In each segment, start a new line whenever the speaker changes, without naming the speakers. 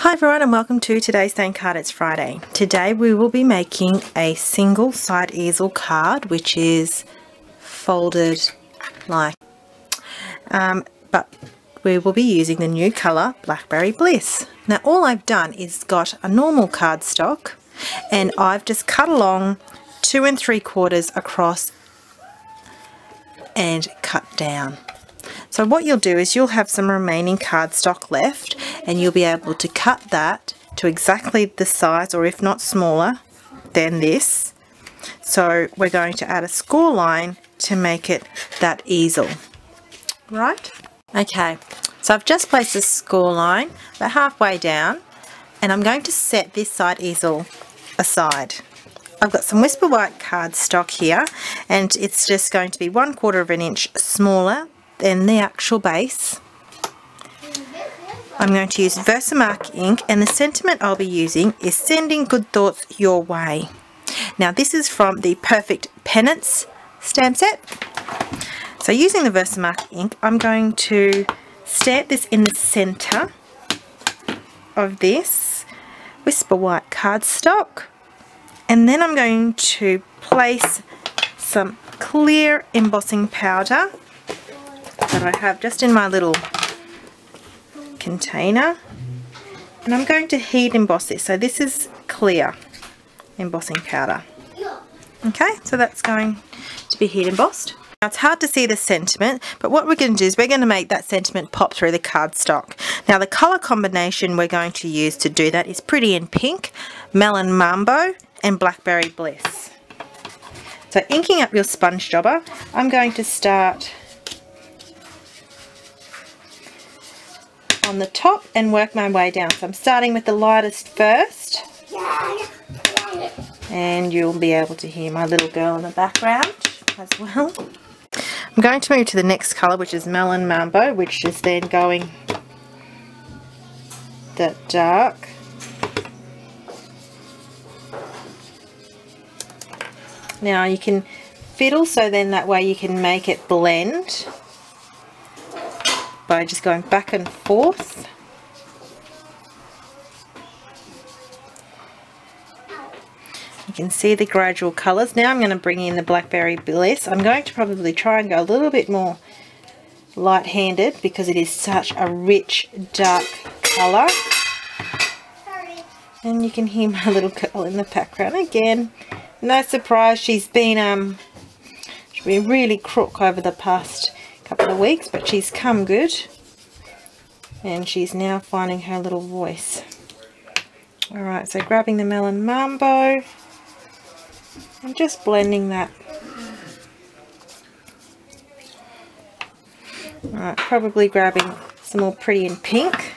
Hi everyone and welcome to today's Thank Card. It's Friday. Today we will be making a single side easel card which is folded like but we will be using the new colour Blackberry Bliss. Now all I've done is got a normal cardstock and I've just cut along 2 3/4 across and cut down. So what you'll do is you'll have some remaining cardstock left and you'll be able to cut that to exactly the size, or if not smaller than this. So we're going to add a score line to make it that easel. Right? Okay, so I've just placed a score line about halfway down and I'm going to set this side easel aside. I've got some Whisper White cardstock here and it's just going to be 1/4 of an inch smaller than the actual base. I'm going to use Versamark ink and the sentiment I'll be using is sending good thoughts your way. Now this is from the Perfect Penance stamp set. So using the Versamark ink, I'm going to stamp this in the center of this Whisper White cardstock, and then I'm going to place some clear embossing powder that I have just in my little container, and I'm going to heat emboss this. So this is clear embossing powder. Okay, so that's going to be heat embossed. Now it's hard to see the sentiment, but what we're going to do is we're going to make that sentiment pop through the cardstock. Now the colour combination we're going to use to do that is Pretty in Pink, Melon Mambo and Blackberry Bliss. So inking up your sponge jobber, I'm going to start on the top and work my way down. So I'm starting with the lightest first, and you'll be able to hear my little girl in the background as well. I'm going to move to the next colour, which is Melon Mambo, which is then going that dark. Now you can fiddle so then that way you can make it blend by just going back and forth. You can see the gradual colours. Now I'm going to bring in the Blackberry Bliss. I'm going to probably try and go a little bit more light-handed because it is such a rich dark colour. And you can hear my little girl in the background again. No surprise, she's been really crook over the past couple of weeks, but she's come good and she's now finding her little voice. Alright, so grabbing the Melon Mambo and just blending that. Alright, probably grabbing some more Pretty in Pink,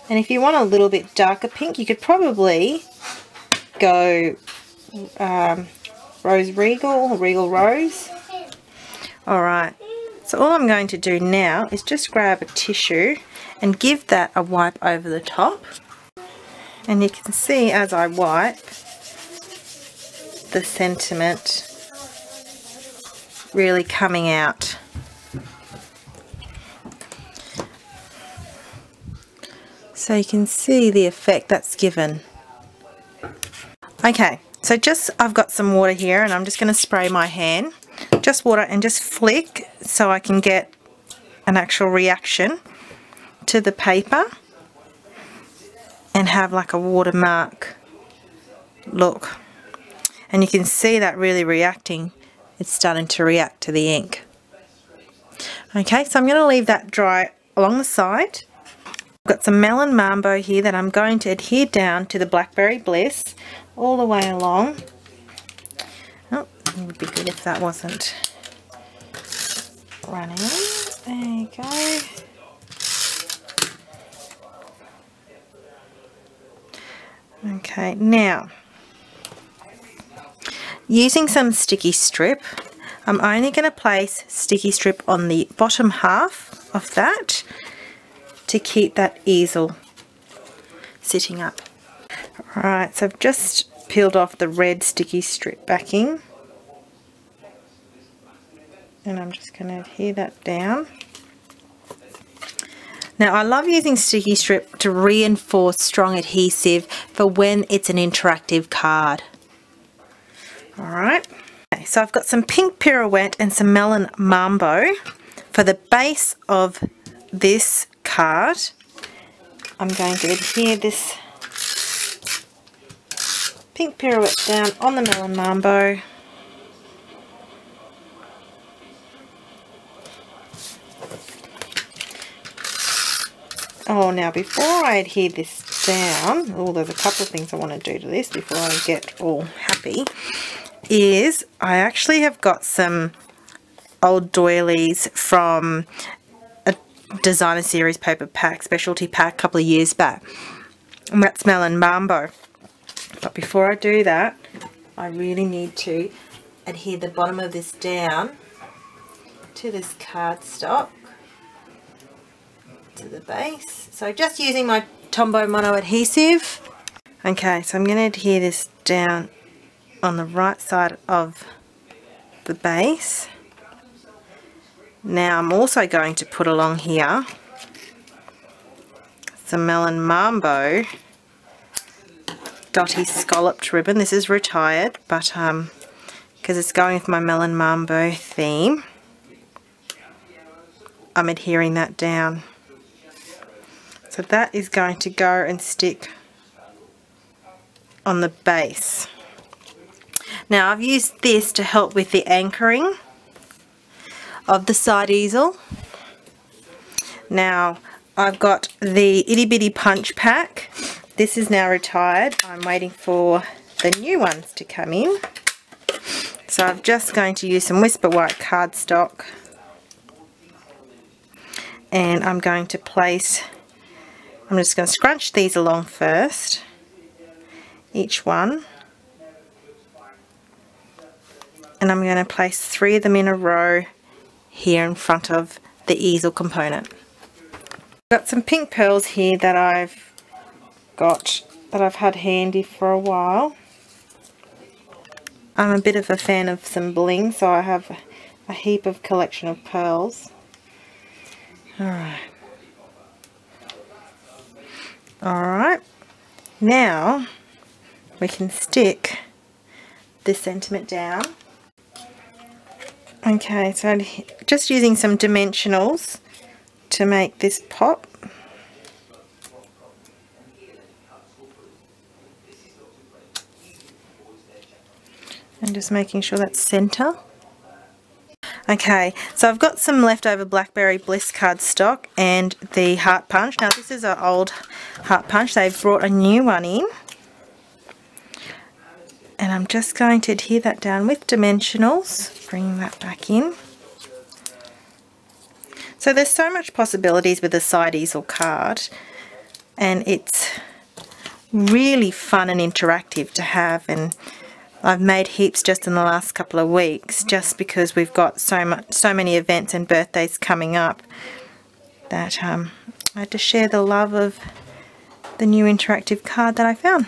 and if you want a little bit darker pink you could probably go Rose Regal or Regal Rose. Alright, so all I'm going to do now is just grab a tissue and give that a wipe over the top, and you can see as I wipe the sentiment really coming out. So you can see the effect that's given. Okay, so I've got some water here and I'm just going to spray my hand. Just water and just flick so I can get an actual reaction to the paper and have like a watermark look. And you can see that really reacting. It's starting to react to the ink. Okay, so I'm going to leave that dry along the side. I've got some Melon Mambo here that I'm going to adhere down to the Blackberry Bliss all the way along. Oh, it would be good if that wasn't running. There you go. Okay, now using some sticky strip, I'm only going to place sticky strip on the bottom half of that to keep that easel sitting up. Alright, so I've just peeled off the red sticky strip backing and I'm just going to adhere that down. Now I love using sticky strip to reinforce strong adhesive for when it's an interactive card. Alright, okay, so I've got some pink pirouette and some melon mambo for the base of this card. I'm going to adhere this pink pirouette down on the melon mambo. Oh, now before I adhere this down, oh, there's a couple of things I want to do to this before I get all happy, is I actually have got some old doilies from a designer series paper pack, specialty pack, a couple of years back. And that's melon mambo. But before I do that, I really need to adhere the bottom of this down to this cardstock, to the base. So just using my Tombow Mono adhesive. Okay, so I'm going to adhere this down on the right side of the base. Now I'm also going to put along here some melon mambo dotty scalloped ribbon. This is retired, but because it's going with my melon mambo theme, I'm adhering that down. So that is going to go and stick on the base. Now I've used this to help with the anchoring of the side easel. Now I've got the itty bitty punch pack. This is now retired. I'm waiting for the new ones to come in. So I'm just going to use some Whisper White cardstock, and I'm going to place, I'm just going to scrunch these along first, each one, and I'm going to place 3 of them in a row here in front of the easel component. I've got some pink pearls here that I've had handy for a while. I'm a bit of a fan of some bling, so I have a heap of collection of pearls. Alright, now we can stick this sentiment down. Okay, so I'm just using some dimensionals to make this pop. And just making sure that's center. Okay, so I've got some leftover Blackberry Bliss cardstock and the heart punch. Now this is an old heart punch. They've brought a new one in. And I'm just going to adhere that down with dimensionals, bringing that back in. So there's so much possibilities with a side easel card, and it's really fun and interactive to have, and I've made heaps just in the last couple of weeks just because we've got so many events and birthdays coming up that I had to share the love of the new interactive card that I found.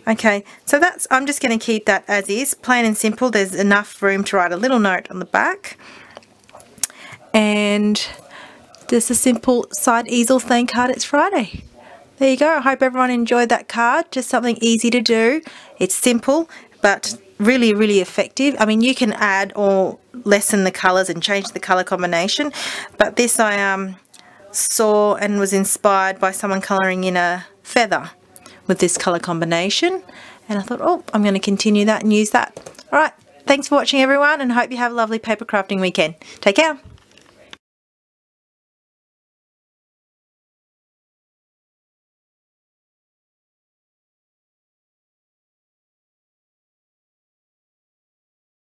Okay, so I'm just going to keep that as is, plain and simple. There's enough room to write a little note on the back. And just a simple side easel theme card. It's Friday. There you go. I hope everyone enjoyed that card. Just something easy to do. It's simple, but really, really effective. I mean, you can add or lessen the colours and change the colour combination. But this I saw and was inspired by someone colouring in a feather with this colour combination, and I thought, oh, I'm going to continue that and use that. Alright, thanks for watching everyone, and hope you have a lovely paper crafting weekend. Take care.